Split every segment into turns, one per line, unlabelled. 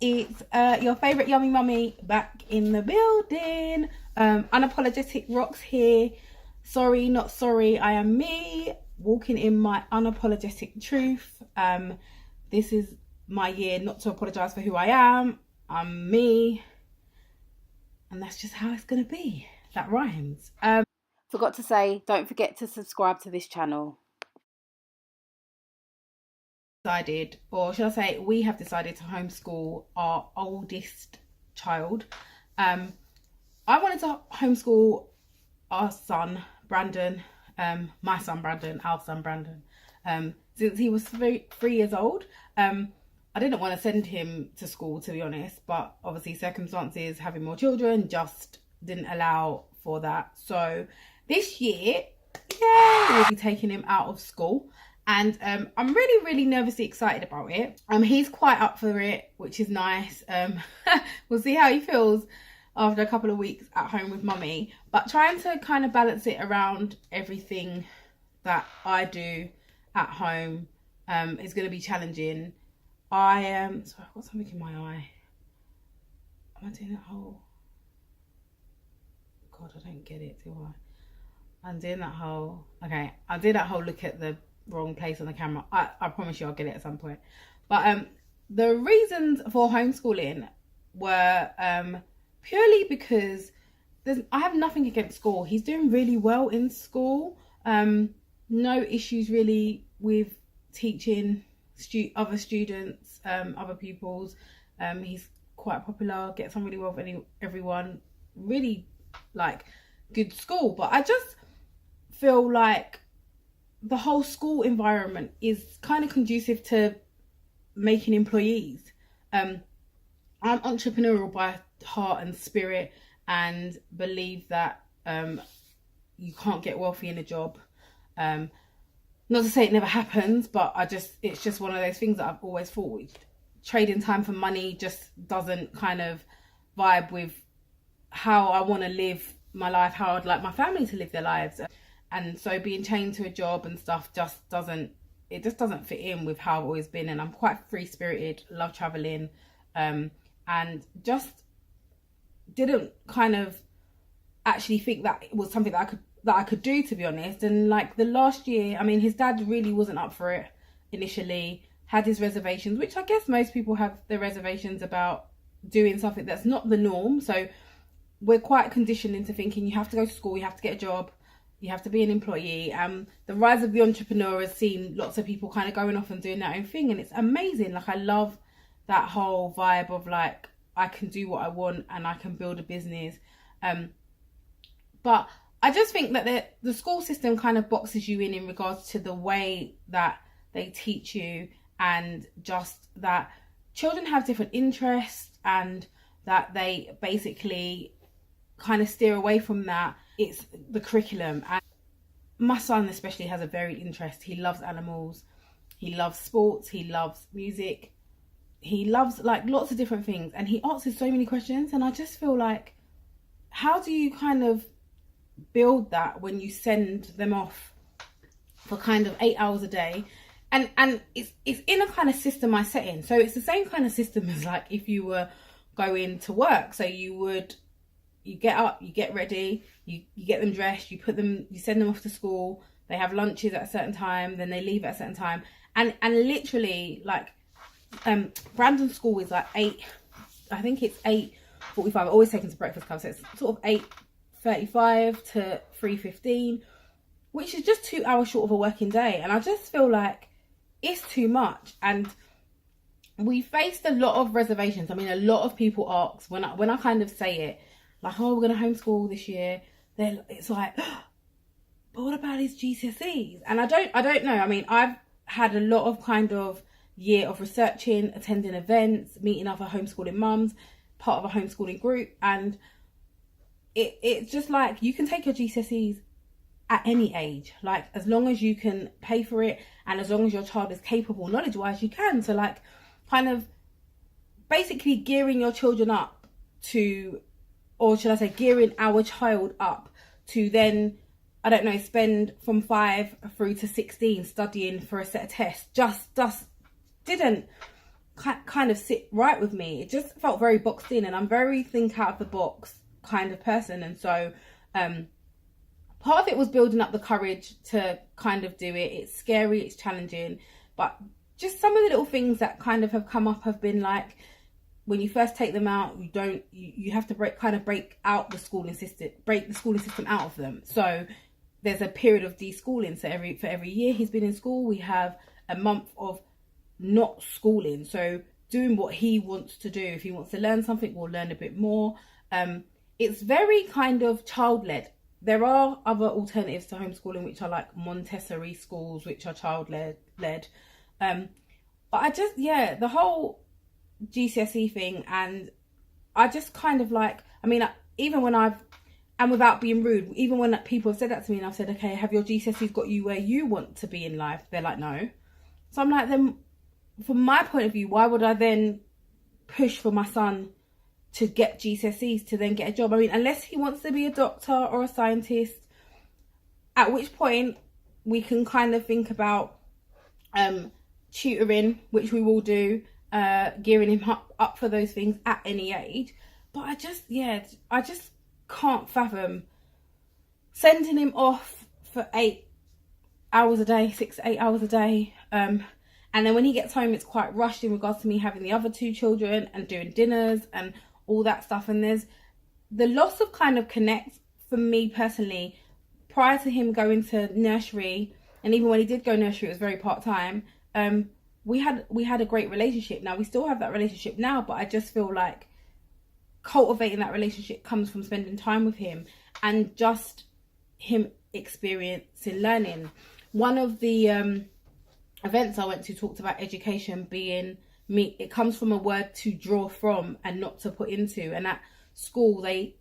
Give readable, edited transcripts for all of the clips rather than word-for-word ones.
It's your favourite yummy mummy back in the building. Unapologetic rocks here. Sorry, not sorry. I am me, walking in my unapologetic truth. This is my year not to apologise for who I am. I'm me. And that's just how it's going to be. That rhymes. Forgot to say, don't forget to subscribe to this channel. Decided, or should I say, we have decided to homeschool our oldest child. I wanted to homeschool our son Brandon, my son Brandon, our son Brandon, since he was 3 years old. I didn't want to send him to school, to be honest, but obviously circumstances, having more children, just didn't allow for that. So this year, yay, we'll be taking him out of school. And I'm really nervously excited about it. He's quite up for it, which is nice. We'll see how he feels after a couple of weeks at home with mummy. But trying to kind of balance it around everything that I do at home is going to be challenging. Sorry, I've got something in my eye. Am I doing that whole... God, I don't get it, do I? I'm doing that whole... Okay, I did that whole look at the wrong place on the camera. I promise you I'll get it at some point. But the reasons for homeschooling were purely because I have nothing against school. He's doing really well in school. No issues really with teaching other students, other pupils. He's quite popular, gets on really well with everyone. Really like good school. But I just feel like the whole school environment is kind of conducive to making employees. I'm entrepreneurial by heart and spirit, and believe that you can't get wealthy in a job. Not to say it never happens, but it's just one of those things that I've always thought. Trading time for money just doesn't kind of vibe with how I want to live my life, how I'd like my family to live their lives. And so being chained to a job and stuff just doesn't fit in with how I've always been. And I'm quite free-spirited, love traveling, and just didn't kind of actually think that it was something that I could do, to be honest. And like the last year, I mean, his dad really wasn't up for it initially, had his reservations, which I guess most people have their reservations about doing something that's not the norm. So we're quite conditioned into thinking you have to go to school, you have to get a job, you have to be an employee. The rise of the entrepreneur has seen lots of people kind of going off and doing their own thing, and it's amazing. Like, I love that whole vibe of like, I can do what I want and I can build a business. But I just think that the school system kind of boxes you in regards to the way that they teach you, and just that children have different interests, and that they basically kind of steer away from that. It's the curriculum. And my son especially has a varied interest. He loves animals, he loves sports, he loves music, he loves like lots of different things, and he answers so many questions. And I just feel like, how do you kind of build that when you send them off for kind of 8 hours a day? And it's in a kind of systemized setting. So it's the same kind of system as like if you were going to work. So you get up, you get ready, you get them dressed, you send them off to school, they have lunches at a certain time, then they leave at a certain time. And literally, like, Brandon's school is like 8, I think it's 8:45. I always take him to breakfast club, so it's sort of 8:35 to 3:15, which is just 2 hours short of a working day. And I just feel like it's too much. And we faced a lot of reservations. I mean, a lot of people ask when I kind of say it, like, oh, we're going to homeschool this year. Then it's like, but what about his GCSEs? And I don't know. I mean, I've had a lot of kind of year of researching, attending events, meeting other homeschooling mums, part of a homeschooling group. And it's just like, you can take your GCSEs at any age, like as long as you can pay for it, and as long as your child is capable knowledge wise, you can. So like, kind of basically gearing your children up to, or should I say gearing our child up to then, I don't know, spend from 5 through to 16 studying for a set of tests, just didn't kind of sit right with me. It just felt very boxed in, and I'm very think out of the box kind of person. And so part of it was building up the courage to kind of do it. It's scary, it's challenging, but just some of the little things that kind of have come up have been like, when you first take them out, you have to break the schooling system out of them. So there's a period of deschooling. So for every year he's been in school, we have a month of not schooling. So doing what he wants to do. If he wants to learn something, we'll learn a bit more. It's very kind of child-led. There are other alternatives to homeschooling, which are like Montessori schools, which are child-led. But I just, the whole GCSE thing, and I just kind of like, I mean, even when and without being rude, even when people have said that to me and I've said, okay, have your GCSEs got you where you want to be in life? They're like, no. So I'm like, then from my point of view, why would I then push for my son to get GCSEs to then get a job? I mean, unless he wants to be a doctor or a scientist, at which point we can kind of think about tutoring, which we will do, gearing him up for those things at any age. But I just can't fathom sending him off for 8 hours a day, 6 to 8 hours a day, and then when he gets home it's quite rushed in regards to me having the other 2 children and doing dinners and all that stuff. And there's the loss of kind of connect for me personally. Prior to him going to nursery, and even when he did go nursery, it was very part-time, we had a great relationship. Now we still have that relationship now, but I just feel like cultivating that relationship comes from spending time with him and just him experiencing learning. One of the events I went to talked about education being it comes from a word to draw from and not to put into. And at school they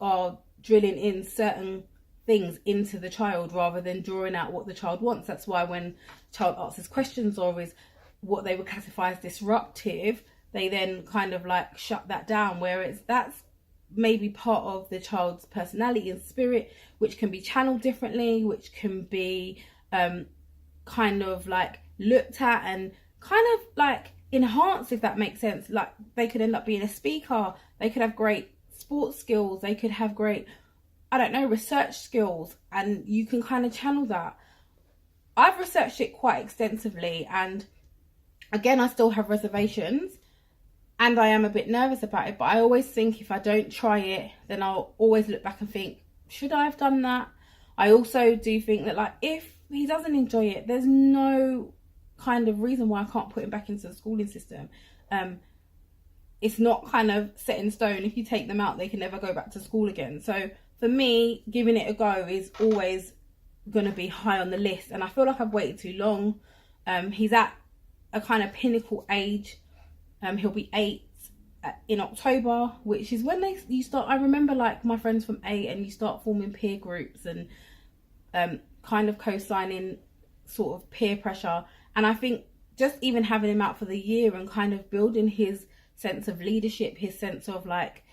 are drilling in certain things into the child rather than drawing out what the child wants. That's why when child asks us questions or is what they would classify as disruptive, they then kind of like shut that down, whereas that's maybe part of the child's personality and spirit, which can be channeled differently, which can be kind of like looked at and kind of like enhanced, if that makes sense. Like they could end up being a speaker, they could have great sports skills, they could have great, I don't know, research skills, and you can kind of channel that. I've researched it quite extensively, and again, I still have reservations and I am a bit nervous about it, but I always think if I don't try it, then I'll always look back and think, should I have done that? I also do think that like if he doesn't enjoy it, there's no kind of reason why I can't put him back into the schooling system. It's not kind of set in stone. If you take them out, they can never go back to school again. So for me, giving it a go is always going to be high on the list, and I feel like I've waited too long. He's at a kind of pinnacle age. He'll be 8 in October, which is when you start. I remember like my friends from 8, and you start forming peer groups and kind of co-signing sort of peer pressure. And I think just even having him out for the year and kind of building his sense of leadership, his sense of like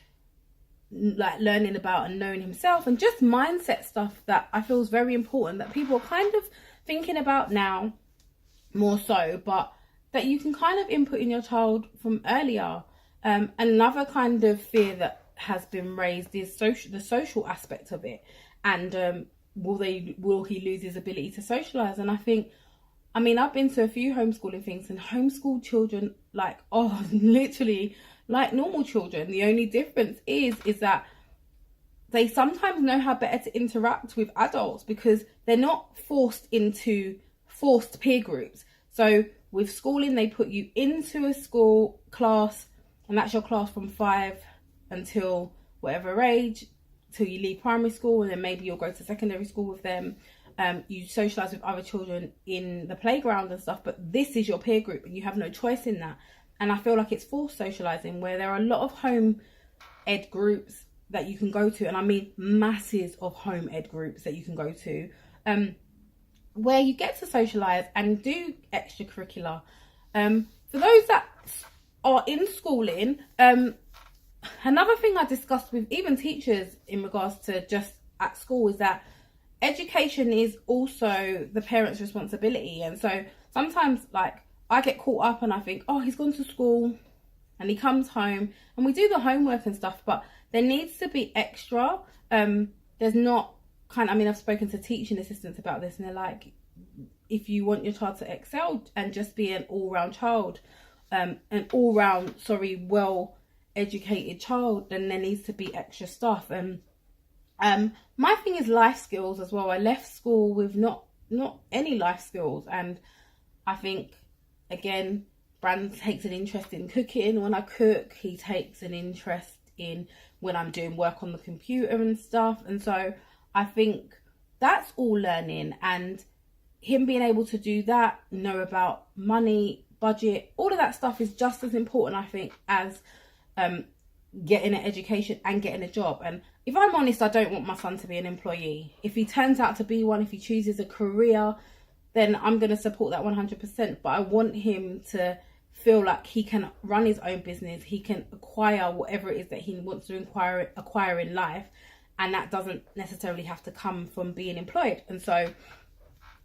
learning about and knowing himself, and just mindset stuff that I feel is very important, that people are kind of thinking about now more so, but that you can kind of input in your child from earlier. Another kind of fear that has been raised is the social aspect of it, and will he lose his ability to socialize? And I mean I've been to a few homeschooling things, and homeschool children literally like normal children. The only difference is that they sometimes know how better to interact with adults because they're not forced into forced peer groups. So with schooling, they put you into a school class, and that's your class from 5 until whatever age, till you leave primary school, and then maybe you'll go to secondary school with them. You socialise with other children in the playground and stuff, but this is your peer group and you have no choice in that. And I feel like it's forced socialising, where there are a lot of home ed groups that you can go to, and I mean masses of home ed groups that you can go to, where you get to socialise and do extracurricular. For those that are in schooling, another thing I discussed with even teachers in regards to just at school is that education is also the parents' responsibility. And so sometimes like I get caught up and I think, oh, he's gone to school and he comes home and we do the homework and stuff, but there needs to be extra. There's not kind of, I mean, I've spoken to teaching assistants about this and they're like, if you want your child to excel and just be an all-round child, well educated child, then there needs to be extra stuff. And my thing is life skills as well. I left school with not any life skills, and I think, again, Brandon takes an interest in cooking. When I cook, he takes an interest in when I'm doing work on the computer and stuff. And so I think that's all learning, and him being able to do that, know about money, budget, all of that stuff is just as important, I think, as getting an education and getting a job. And if I'm honest, I don't want my son to be an employee. If he turns out to be one, if he chooses a career, then I'm going to support that 100%. But I want him to feel like he can run his own business. He can acquire whatever it is that he wants to acquire in life. And that doesn't necessarily have to come from being employed. And so,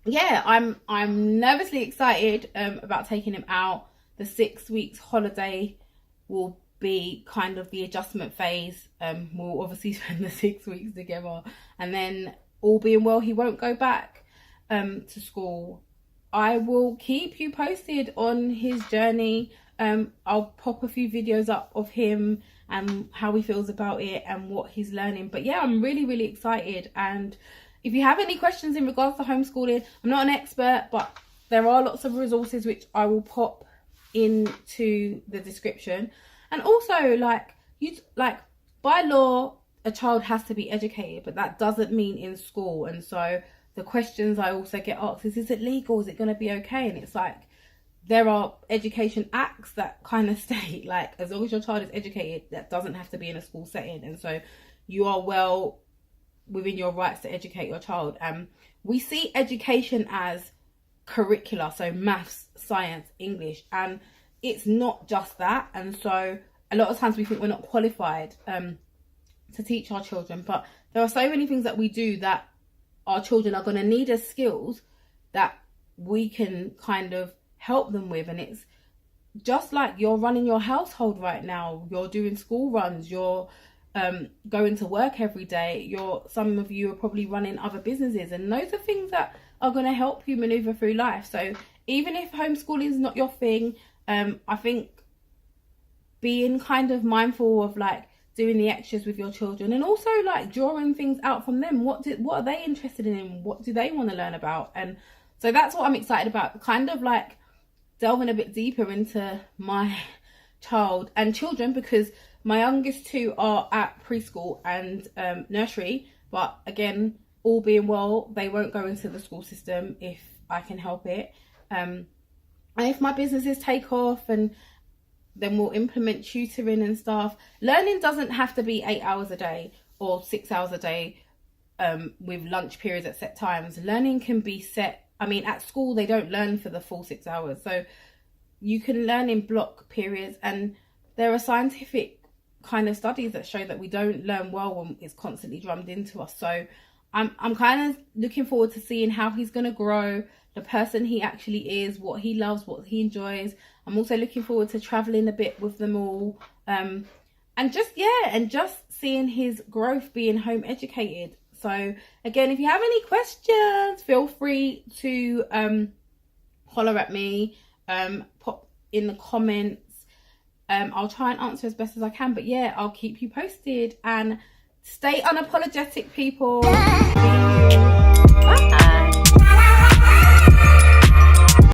yeah, I'm nervously excited about taking him out. The 6 weeks holiday will be kind of the adjustment phase. We'll obviously spend the 6 weeks together, and then all being well, he won't go back to school. I will keep you posted on his journey. I'll pop a few videos up of him and how he feels about it and what he's learning. But yeah, I'm really excited. And if you have any questions in regards to homeschooling, I'm not an expert, but there are lots of resources which I will pop into the description. And also, by law, a child has to be educated, but that doesn't mean in school. And so the questions I also get asked is it legal? Is it going to be okay? And it's like, there are education acts that kind of state, like, as long as your child is educated, that doesn't have to be in a school setting. And so you are well within your rights to educate your child. We see education as curricula, so maths, science, English, and it's not just that. And so a lot of times we think we're not qualified to teach our children, but there are so many things that we do that our children are going to need as skills that we can kind of help them with. And it's just like you're running your household right now, you're doing school runs, you're going to work every day, some of you are probably running other businesses, and those are things that are going to help you maneuver through life. So even if homeschooling is not your thing, I think being kind of mindful of like doing the extras with your children, and also like drawing things out from them. What are they interested in? What do they want to learn about? And so that's what I'm excited about, kind of like delving a bit deeper into my child and children, because my youngest two are at preschool and nursery, but again, all being well, they won't go into the school system if I can help it. And if my businesses take off, and then we'll implement tutoring and stuff. Learning doesn't have to be 8 hours a day or 6 hours a day with lunch periods at set times. Learning can be set. I mean, at school, they don't learn for the full 6 hours. So you can learn in block periods, and there are scientific kind of studies that show that we don't learn well when it's constantly drummed into us. So I'm kind of looking forward to seeing how he's going to grow, the person he actually is, what he loves, what he enjoys. I'm also looking forward to traveling a bit with them all, and just seeing his growth being home educated. So again, if you have any questions, feel free to holler at me, pop in the comments. I'll try and answer as best as I can, but yeah, I'll keep you posted, and stay unapologetic, people.